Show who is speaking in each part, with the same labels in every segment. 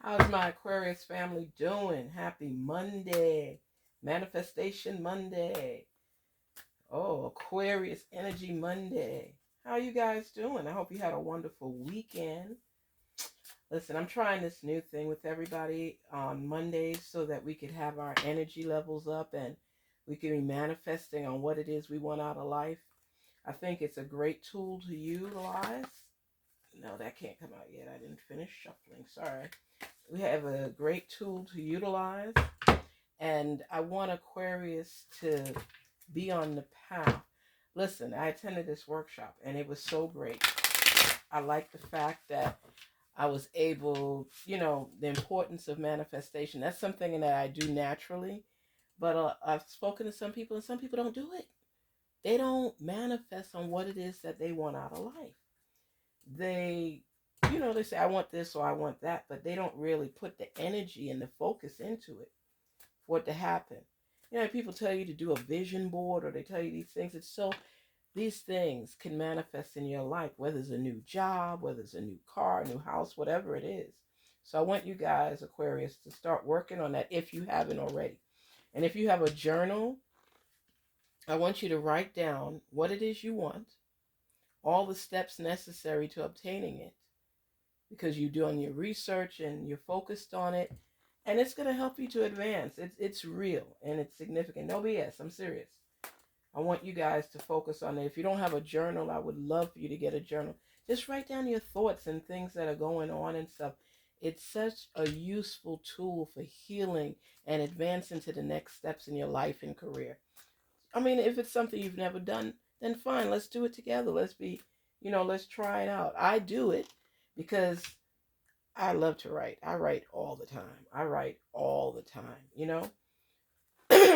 Speaker 1: How's my Aquarius family doing? Happy Monday. Manifestation Monday. Oh, Aquarius Energy Monday. How are you guys doing? I hope you had a wonderful weekend. Listen, I'm trying this new thing with everybody on Mondays so that we could have our energy levels up and we can be manifesting on what it is we want out of life. I think it's a great tool to utilize. No, that can't come out yet. I didn't finish shuffling. Sorry. We have a great tool to utilize, and I want Aquarius to be on the path. Listen, I attended this workshop, and it was so great. I like the fact that I was able, the importance of manifestation. That's something that I do naturally, but I've spoken to some people, and some people don't do it. They don't manifest on what it is that they want out of life. They they say, I want this or I want that, but they don't really put the energy and the focus into it for it to happen. People tell you to do a vision board or they tell you these things. It's so these things can manifest in your life, whether it's a new job, whether it's a new car, a new house, whatever it is. So I want you guys, Aquarius, to start working on that if you haven't already. And if you have a journal, I want you to write down what it is you want, all the steps necessary to obtaining it, because you're doing your research and you're focused on it, and it's going to help you to advance. It's real and it's significant. No BS. I'm serious. I want you guys to focus on it. If you don't have a journal, I would love for you to get a journal. Just write down your thoughts and things that are going on and stuff. It's such a useful tool for healing and advancing to the next steps in your life and career. I mean, if it's something you've never done, then fine. Let's do it together. Let's try it out. I do it because I love to write. I write all the time.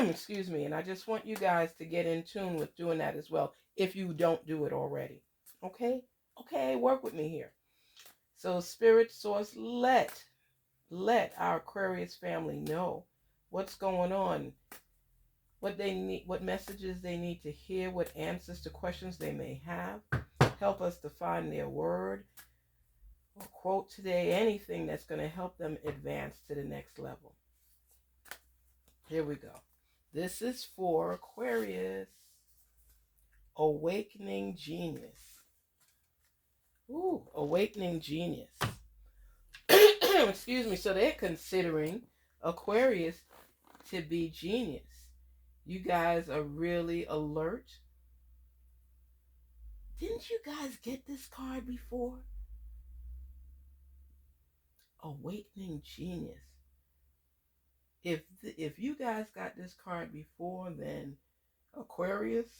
Speaker 1: Excuse me. And I just want you guys to get in tune with doing that as well if you don't do it already. Okay? Okay, work with me here. So Spirit Source, let our Aquarius family know what's going on, what they need, what messages they need to hear, what answers to questions they may have. Help us to find their word or quote today, anything that's going to help them advance to the next level. Here we go. This is for Aquarius. Awakening Genius. Ooh, Awakening Genius. Excuse me. So they're considering Aquarius to be genius. You guys are really alert. Didn't you guys get this card before? Awakening Genius. If you guys got this card before, then Aquarius,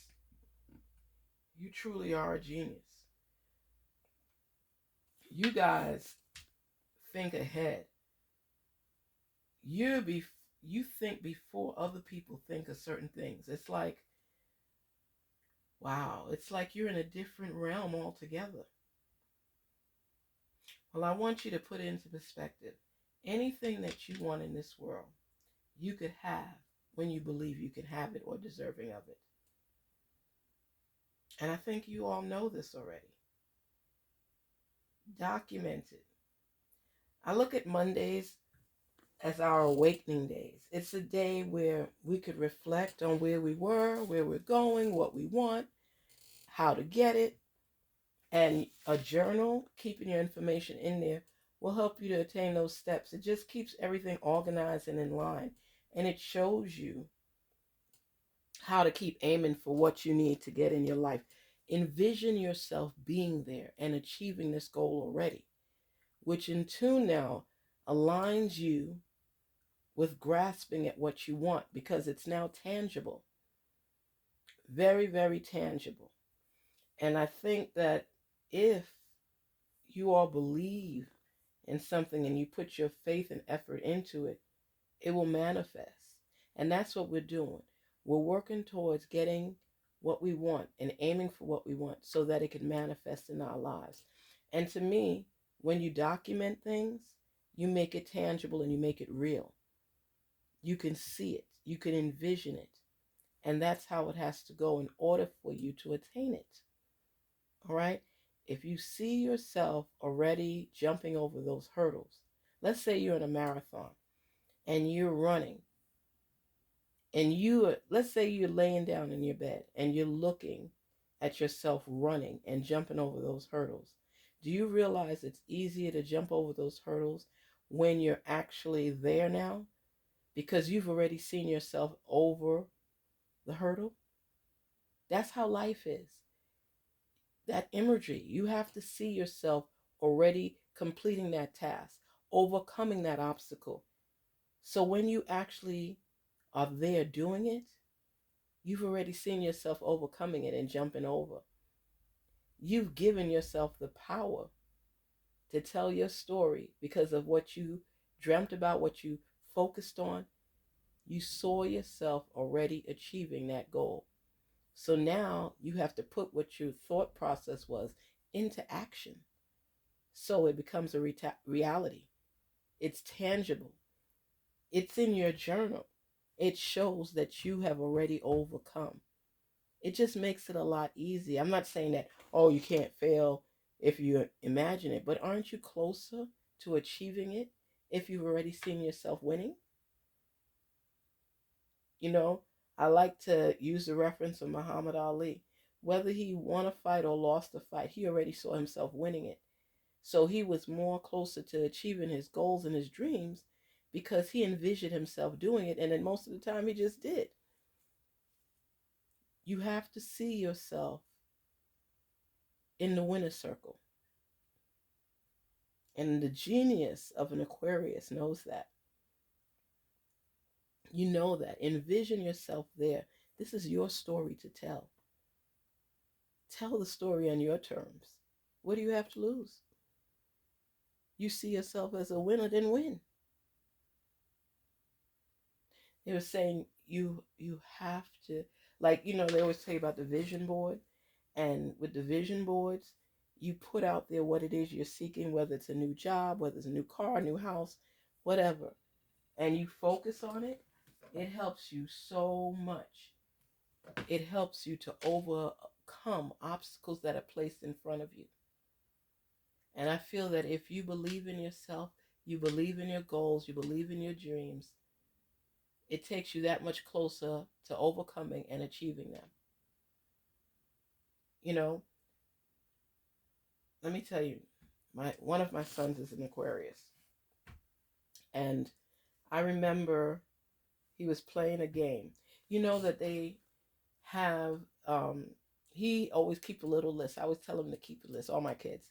Speaker 1: you truly are a genius. You guys think ahead. You think before other people think of certain things. It's like, wow, it's like you're in a different realm altogether. Well, I want you to put it into perspective. Anything that you want in this world, you could have when you believe you can have it or deserving of it. And I think you all know this already. Document it. I look at Mondays as our awakening days. It's a day where we could reflect on where we were, where we're going, what we want, how to get it. And a journal, keeping your information in there, will help you to attain those steps. It just keeps everything organized and in line. And it shows you how to keep aiming for what you need to get in your life. Envision yourself being there and achieving this goal already, which in tune now aligns you with grasping at what you want, because it's now tangible. Very, very tangible. And I think that if you all believe in something and you put your faith and effort into it, it will manifest. And that's what we're doing. We're working towards getting what we want and aiming for what we want so that it can manifest in our lives. And to me, when you document things, you make it tangible and you make it real. You can see it. You can envision it. And that's how it has to go in order for you to attain it. All right? If you see yourself already jumping over those hurdles, Let's say you're in a marathon and you're running, and let's say you're laying down in your bed and you're looking at yourself running and jumping over those hurdles. Do you realize it's easier to jump over those hurdles when you're actually there now, because you've already seen yourself over the hurdle? That's how life is. That imagery, you have to see yourself already completing that task, overcoming that obstacle. So when you actually are there doing it, you've already seen yourself overcoming it and jumping over. You've given yourself the power to tell your story because of what you dreamt about, what you focused on. You saw yourself already achieving that goal. So now you have to put what your thought process was into action. So it becomes a reality. It's tangible. It's in your journal. It shows that you have already overcome. It just makes it a lot easier. I'm not saying that, oh, you can't fail if you imagine it, but aren't you closer to achieving it if you've already seen yourself winning? You know, I like to use the reference of Muhammad Ali. Whether he won a fight or lost a fight, he already saw himself winning it. So he was more closer to achieving his goals and his dreams because he envisioned himself doing it, and then most of the time he just did. You have to see yourself in the winner's circle. And the genius of an Aquarius knows that. You know that. Envision yourself there. This is your story to tell. Tell the story on your terms. What do you have to lose? You see yourself as a winner, then win. They were saying you have to, like, they always say about the vision board. And with the vision boards, you put out there what it is you're seeking, whether it's a new job, whether it's a new car, new house, whatever. And you focus on it, it helps you so much. It helps you to overcome obstacles that are placed in front of you. And I feel that if you believe in yourself, you believe in your goals, you believe in your dreams, it takes you that much closer to overcoming and achieving them. You know, let me tell you, one of my sons is an Aquarius. And I remember he was playing a game. You know that they have, he always keep a little list. I always tell him to keep a list. All my kids,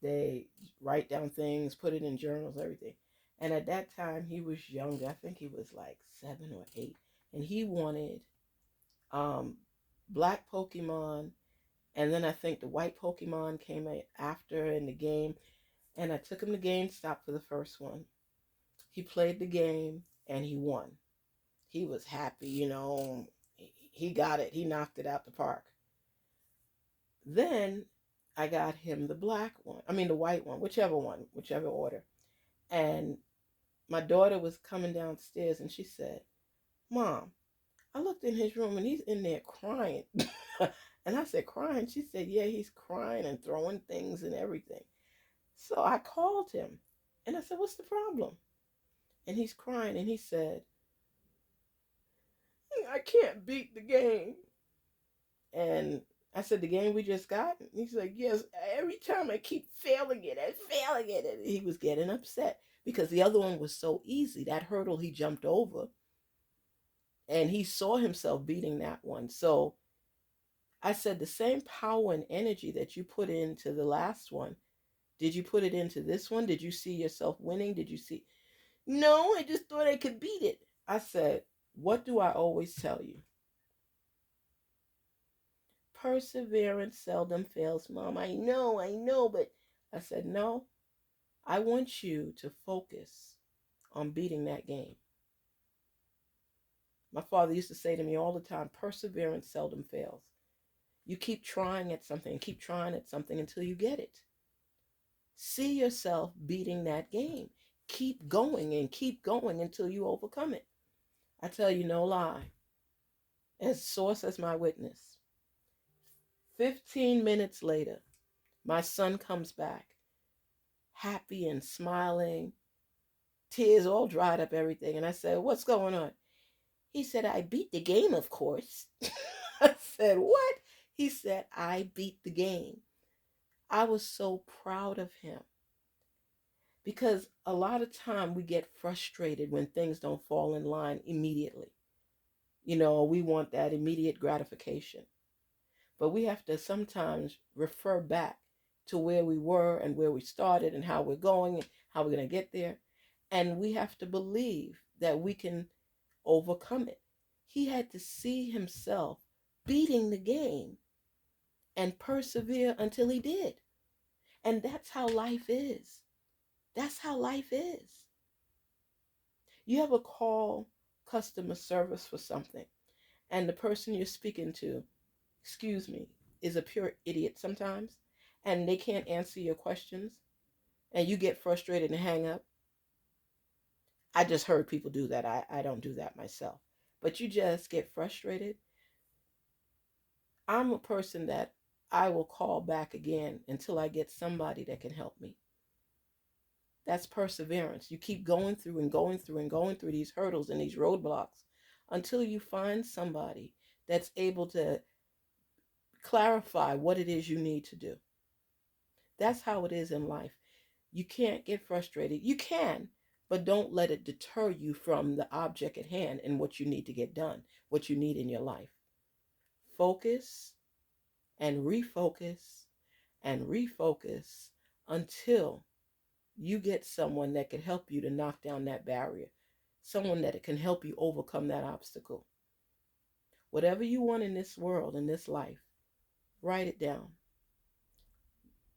Speaker 1: they write down things, put it in journals, everything. And at that time, he was younger. I think he was like 7 or 8. And he wanted black Pokemon. And then I think the white Pokemon came after in the game. And I took him to GameStop for the first one. He played the game and he won. He was happy, He got it. He knocked it out the park. Then I got him the black one. I mean the white one, whichever order. And my daughter was coming downstairs and she said, "Mom, I looked in his room and he's in there crying." And I said, "Crying?" She said, "Yeah, he's crying and throwing things and everything." So I called him and I said, "What's the problem?" And he's crying and he said, "I can't beat the game." And I said, "The game we just got?" And he's like, "Yes, every time I keep failing it and failing it." And he was getting upset because the other one was so easy. That hurdle he jumped over. And he saw himself beating that one. So I said, the same power and energy that you put into the last one, did you put it into this one? Did you see yourself winning? Did you see? No, I just thought I could beat it. I said, what do I always tell you? Perseverance seldom fails, Mom. I know, but I said, no, I want you to focus on beating that game. My father used to say to me all the time, perseverance seldom fails. You keep trying at something, until you get it. See yourself beating that game. Keep going until you overcome it. I tell you no lie. As source as my witness. 15 minutes later, my son comes back, happy and smiling. tears all dried up, everything. And I said, "What's going on?" He said, "I beat the game, of course." I said, "What?" He said, "I beat the game." I was so proud of him because a lot of time we get frustrated when things don't fall in line immediately. We want that immediate gratification. But we have to sometimes refer back to where we were and where we started and how we're going and how we're going to get there. And we have to believe that we can overcome it. He had to see himself beating the game and persevere until he did. And that's how life is. That's how life is. You ever call customer service for something and the person you're speaking to, excuse me, is a pure idiot sometimes, and they can't answer your questions, and you get frustrated and hang up? I just heard people do that. I don't do that myself. But you just get frustrated. I'm a person that I will call back again until I get somebody that can help me. That's perseverance. You keep going through and going through and going through these hurdles and these roadblocks until you find somebody that's able to clarify what it is you need to do. That's how it is in life. You can't get frustrated. You can, but don't let it deter you from the object at hand and what you need to get done, what you need in your life. Focus and refocus and refocus until you get someone that can help you to knock down that barrier, someone that can help you overcome that obstacle. Whatever you want in this world, in this life, write it down.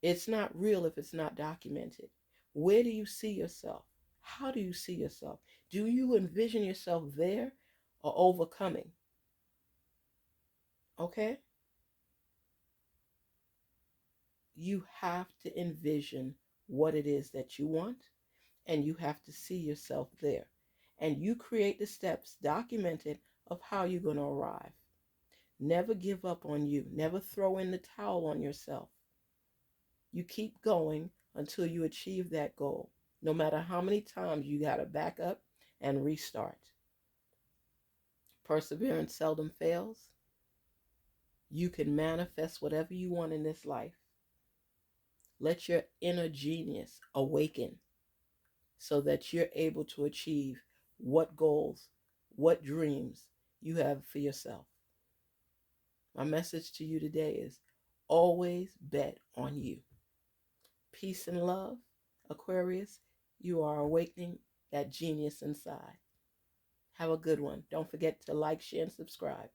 Speaker 1: It's not real if it's not documented. Where do you see yourself? How do you see yourself? Do you envision yourself there or overcoming? Okay? You have to envision what it is that you want, and you have to see yourself there. And you create the steps documented of how you're going to arrive. Never give up on you. Never throw in the towel on yourself. You keep going until you achieve that goal, no matter how many times you got to back up and restart. Perseverance seldom fails. You can manifest whatever you want in this life. Let your inner genius awaken so that you're able to achieve what goals, what dreams you have for yourself. My message to you today is always bet on you. Peace and love, Aquarius. You are awakening that genius inside. Have a good one. Don't forget to like, share, and subscribe.